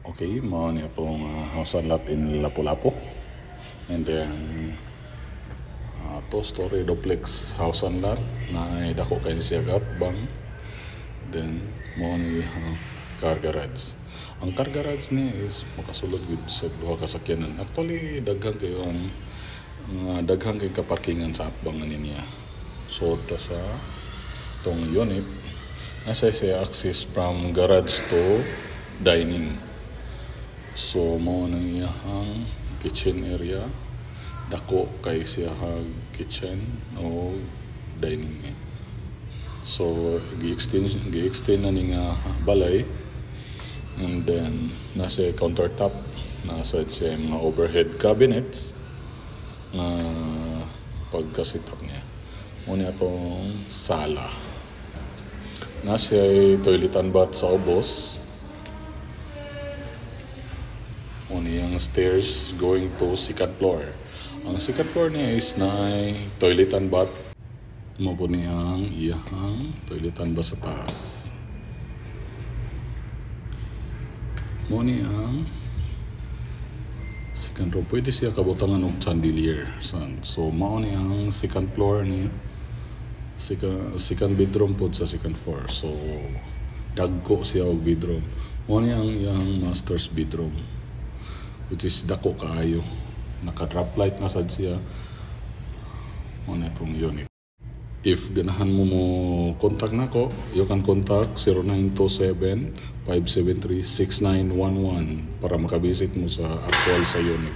Okay, mao ni akong house lot in Lapu-Lapu. And then two-story duplex house and lot na dako kay siya gatbang. Then mao ni car garage. Ang car garage ni is makasulod gud sa duha ka sakyanan. Actually daghang kayo ang daghang kay kaparkingan sa atbang niya. So ta sa tong unit nasa siya access from garage to dining. So mo na iyang kitchen area, dako kay siya kitchen o dining. So gi-extend na ni nga balay, and then nasa countertop, nasa siya mga overhead cabinets na pagka-setup niya. Muna itong sala. Nasa toilet and bath sa ubos. Yung stairs going to second floor. Ang second floor niya is na toilet and bath. Mapo niyang iyahang toilet and bath sa taas. Mo niyang second floor. Pwede siya kabutangan og chandelier. So mao niyang second floor ni second bedroom po sa second floor. So dagko siya og bedroom. Mo niyang iyang master's bedroom, which is dako kaayo. Naka-drop light na sad siya. Muna itong unit. If ganahan mo contact nako, you can contact 0927-573-6911 para makabisit mo sa actual sa unit.